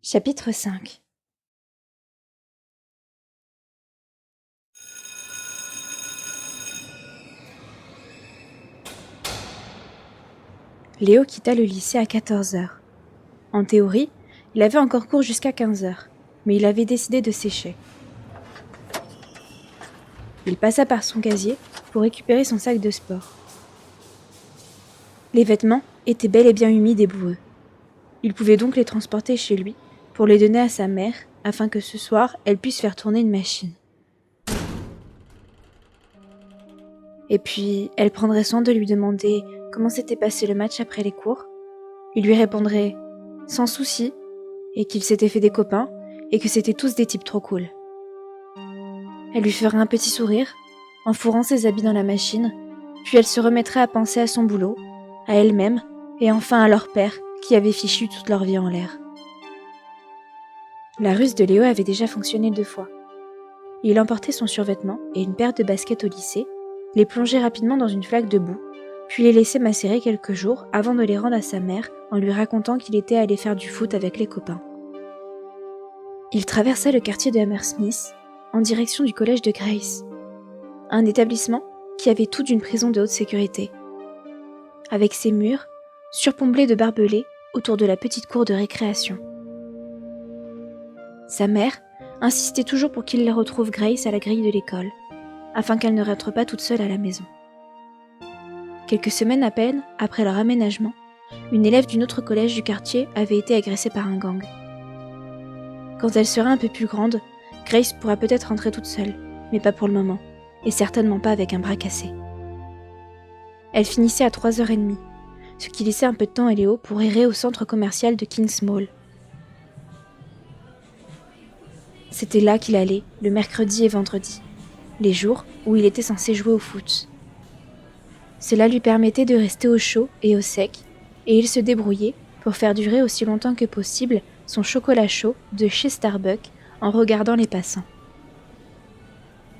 Chapitre 5. Léo quitta le lycée à 14h. En théorie, il avait encore cours jusqu'à 15h, mais il avait décidé de sécher. Il passa par son casier pour récupérer son sac de sport. Les vêtements étaient bel et bien humides et boueux. Il pouvait donc les transporter chez lui pour les donner à sa mère afin que ce soir, elle puisse faire tourner une machine. Et puis, elle prendrait soin de lui demander comment s'était passé le match après les cours. Il lui répondrait sans souci et qu'il s'était fait des copains et que c'étaient tous des types trop cool. Elle lui ferait un petit sourire en fourrant ses habits dans la machine, puis elle se remettrait à penser à son boulot, à elle-même et enfin à leur père qui avait fichu toute leur vie en l'air. La ruse de Léo avait déjà fonctionné 2 fois. Il emportait son survêtement et une paire de baskets au lycée, les plongeait rapidement dans une flaque de boue, puis les laissait macérer quelques jours avant de les rendre à sa mère en lui racontant qu'il était allé faire du foot avec les copains. Il traversa le quartier de Hammersmith en direction du collège de Grace, un établissement qui avait tout d'une prison de haute sécurité, avec ses murs surplombés de barbelés autour de la petite cour de récréation. Sa mère insistait toujours pour qu'il les retrouve Grace à la grille de l'école, afin qu'elle ne rentre pas toute seule à la maison. Quelques semaines à peine après leur aménagement, une élève d'un autre collège du quartier avait été agressée par un gang. Quand elle sera un peu plus grande, Grace pourra peut-être rentrer toute seule, mais pas pour le moment, et certainement pas avec un bras cassé. Elle finissait à 3h30, ce qui laissait un peu de temps à Léo pour errer au centre commercial de Kings Mall. C'était là qu'il allait, le mercredi et vendredi, les jours où il était censé jouer au foot. Cela lui permettait de rester au chaud et au sec, et il se débrouillait pour faire durer aussi longtemps que possible son chocolat chaud de chez Starbucks en regardant les passants.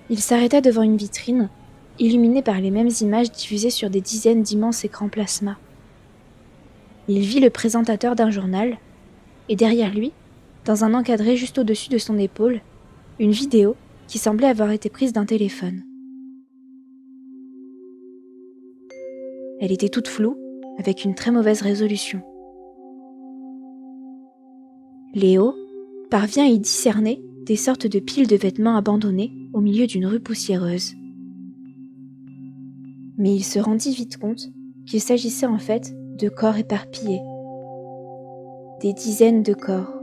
Il s'arrêta devant une vitrine, illuminée par les mêmes images diffusées sur des dizaines d'immenses écrans plasma. Il vit le présentateur d'un journal, et derrière lui, dans un encadré juste au-dessus de son épaule, une vidéo qui semblait avoir été prise d'un téléphone. Elle était toute floue, avec une très mauvaise résolution. Léo parvient à y discerner des sortes de piles de vêtements abandonnés au milieu d'une rue poussiéreuse. Mais il se rendit vite compte qu'il s'agissait en fait de corps éparpillés. Des dizaines de corps.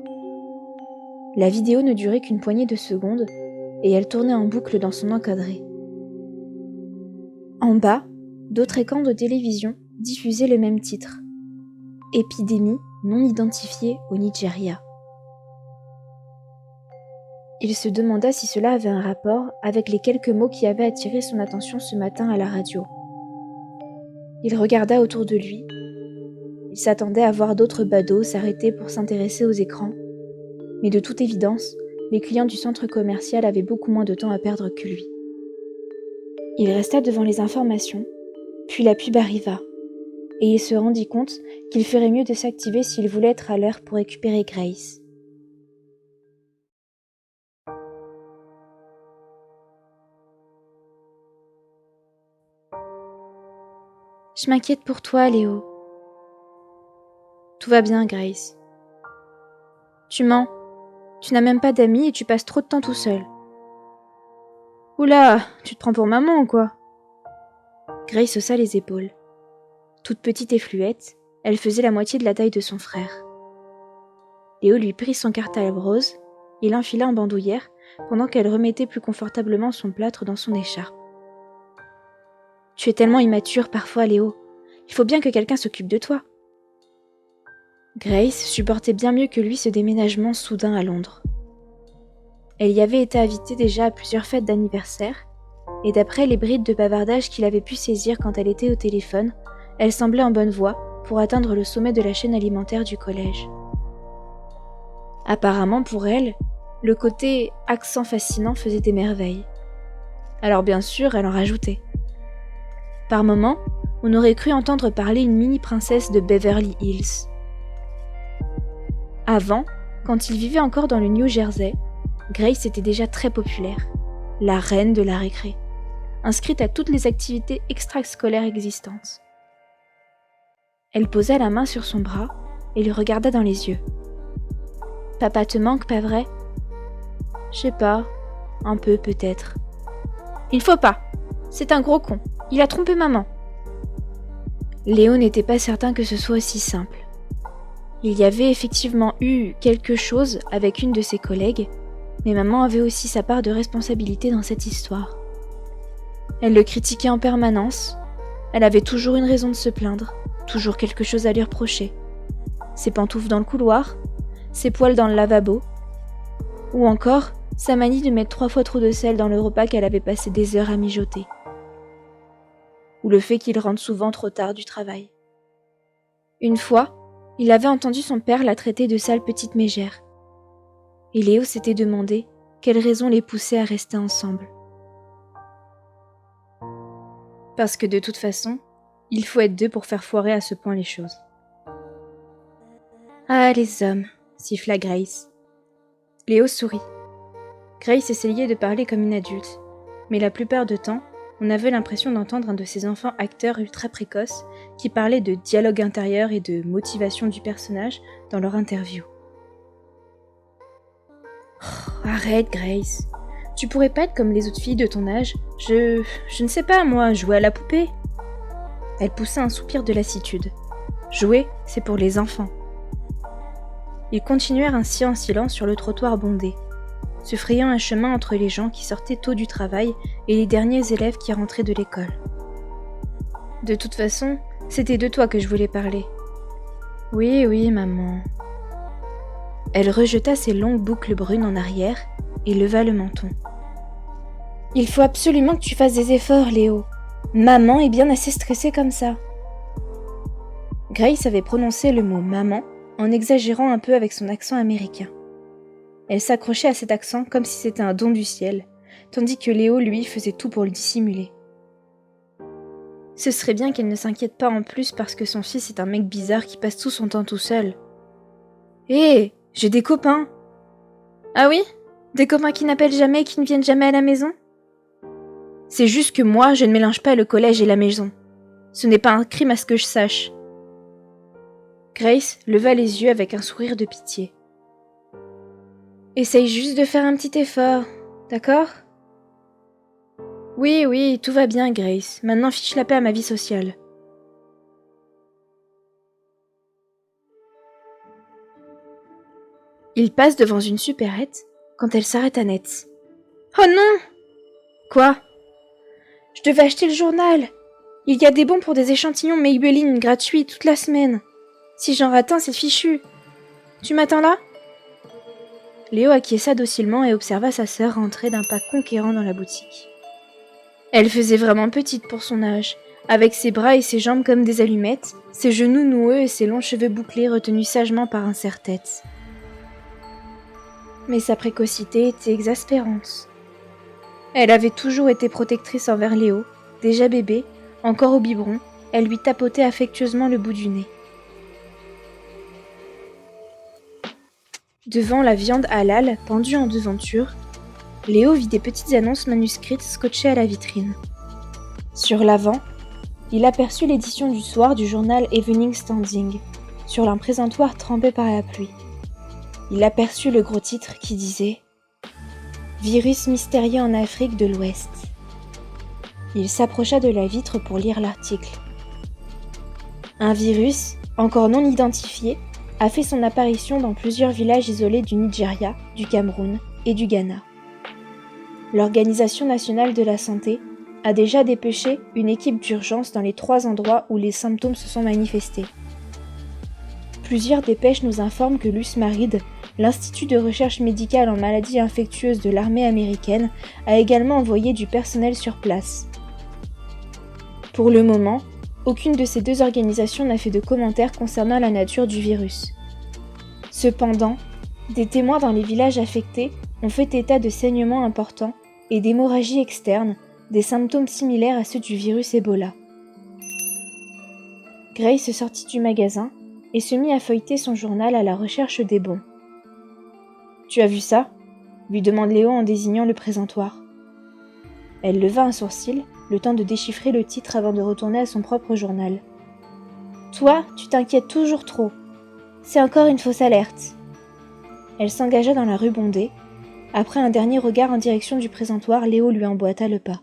La vidéo ne durait qu'une poignée de secondes et elle tournait en boucle dans son encadré. En bas, d'autres écrans de télévision diffusaient le même titre. Épidémie non identifiée au Nigeria. Il se demanda si cela avait un rapport avec les quelques mots qui avaient attiré son attention ce matin à la radio. Il regarda autour de lui. Il s'attendait à voir d'autres badauds s'arrêter pour s'intéresser aux écrans. Mais de toute évidence, les clients du centre commercial avaient beaucoup moins de temps à perdre que lui. Il resta devant les informations, puis la pub arriva, et il se rendit compte qu'il ferait mieux de s'activer s'il voulait être à l'heure pour récupérer Grace. « Je m'inquiète pour toi, Léo. »« Tout va bien, Grace. »« Tu mens. Tu n'as même pas d'amis et tu passes trop de temps tout seul. »« Oula, tu te prends pour maman ou quoi ?» Grace haussa les épaules. Toute petite et fluette, elle faisait la moitié de la taille de son frère. Léo lui prit son cartable rose et l'enfila en bandoulière pendant qu'elle remettait plus confortablement son plâtre dans son écharpe. « Tu es tellement immature parfois, Léo. Il faut bien que quelqu'un s'occupe de toi. » Grace supportait bien mieux que lui ce déménagement soudain à Londres. Elle y avait été invitée déjà à plusieurs fêtes d'anniversaire, et d'après les brides de bavardage qu'il avait pu saisir quand elle était au téléphone, elle semblait en bonne voie pour atteindre le sommet de la chaîne alimentaire du collège. Apparemment pour elle, le côté accent fascinant faisait des merveilles. Alors bien sûr, elle en rajoutait. Par moments, on aurait cru entendre parler une mini-princesse de Beverly Hills. Avant, Quand il vivait encore dans le New Jersey, Grace était déjà très populaire, la reine de la récré, inscrite à toutes les activités extrascolaires existantes. Elle posa la main sur son bras et le regarda dans les yeux. « Papa te manque, pas vrai ? » ?»« Je sais pas, un peu peut-être. »« Il faut pas, c'est un gros con, il a trompé maman. » Léo n'était pas certain que ce soit aussi simple. Il y avait effectivement eu quelque chose avec une de ses collègues, mais maman avait aussi sa part de responsabilité dans cette histoire. Elle le critiquait en permanence, elle avait toujours une raison de se plaindre, toujours quelque chose à lui reprocher. Ses pantoufles dans le couloir, ses poils dans le lavabo, ou encore sa manie de mettre 3 fois trop de sel dans le repas qu'elle avait passé des heures à mijoter. Ou le fait qu'il rentre souvent trop tard du travail. Une fois, il avait entendu son père la traiter de sale petite mégère. Et Léo s'était demandé quelles raisons les poussaient à rester ensemble. Parce que de toute façon, il faut être 2 pour faire foirer à ce point les choses. « Ah, les hommes !» siffla Grace. Léo sourit. Grace essayait de parler comme une adulte, mais la plupart du temps, on avait l'impression d'entendre un de ces enfants acteurs ultra précoces qui parlaient de dialogue intérieur et de motivation du personnage dans leur interview. Oh, arrête, Grace. Tu pourrais pas être comme les autres filles de ton âge. Je ne sais pas, moi, jouer à la poupée. Elle poussa un soupir de lassitude. Jouer, c'est pour les enfants. Ils continuèrent ainsi en silence sur le trottoir bondé, se frayant un chemin entre les gens qui sortaient tôt du travail et les derniers élèves qui rentraient de l'école. De toute façon, c'était de toi que je voulais parler. Oui, oui, maman. Elle rejeta ses longues boucles brunes en arrière et leva le menton. Il faut absolument que tu fasses des efforts, Léo. Maman est bien assez stressée comme ça. Grace avait prononcé le mot « maman » en exagérant un peu avec son accent américain. Elle s'accrochait à cet accent comme si c'était un don du ciel, tandis que Léo, lui, faisait tout pour le dissimuler. Ce serait bien qu'elle ne s'inquiète pas en plus parce que son fils est un mec bizarre qui passe tout son temps tout seul. Hé, j'ai des copains. Ah oui ? Des copains qui n'appellent jamais et qui ne viennent jamais à la maison ? C'est juste que moi, je ne mélange pas le collège et la maison. Ce n'est pas un crime à ce que je sache. Grace leva les yeux avec un sourire de pitié. Essaye juste de faire un petit effort, d'accord ? Oui, oui, tout va bien, Grace. Maintenant, fiche la paix à ma vie sociale. Il passe devant une supérette quand elle s'arrête net. Oh non ! Quoi ? Je devais acheter le journal. Il y a des bons pour des échantillons Maybelline gratuits toute la semaine. Si j'en rate un, c'est fichu. Tu m'attends là ? Léo acquiesça docilement et observa sa sœur rentrer d'un pas conquérant dans la boutique. Elle faisait vraiment petite pour son âge, avec ses bras et ses jambes comme des allumettes, ses genoux noueux et ses longs cheveux bouclés retenus sagement par un serre-tête. Mais sa précocité était exaspérante. Elle avait toujours été protectrice envers Léo, déjà bébé, encore au biberon, elle lui tapotait affectueusement le bout du nez. Devant la viande halal pendue en devanture, Léo vit des petites annonces manuscrites scotchées à la vitrine. Sur l'avant, il aperçut l'édition du soir du journal Evening Standing, sur un présentoir trempé par la pluie. Il aperçut le gros titre qui disait « Virus mystérieux en Afrique de l'Ouest ». Il s'approcha de la vitre pour lire l'article. Un virus, encore non identifié, a fait son apparition dans plusieurs villages isolés du Nigeria, du Cameroun et du Ghana. L'Organisation nationale de la santé a déjà dépêché une équipe d'urgence dans les 3 endroits où les symptômes se sont manifestés. Plusieurs dépêches nous informent que l'USMARID, l'Institut de recherche médicale en maladies infectieuses de l'armée américaine, a également envoyé du personnel sur place. Pour le moment, aucune de ces 2 organisations n'a fait de commentaires concernant la nature du virus. Cependant, des témoins dans les villages affectés ont fait état de saignements importants et d'hémorragies externes, des symptômes similaires à ceux du virus Ebola. Grace sortit du magasin et se mit à feuilleter son journal à la recherche des bons. « Tu as vu ça ?» lui demande Léo en désignant le présentoir. Elle leva un sourcil, le temps de déchiffrer le titre avant de retourner à son propre journal. « Toi, tu t'inquiètes toujours trop. C'est encore une fausse alerte. » Elle s'engagea dans la rue bondée. Après un dernier regard en direction du présentoir, Léo lui emboîta le pas.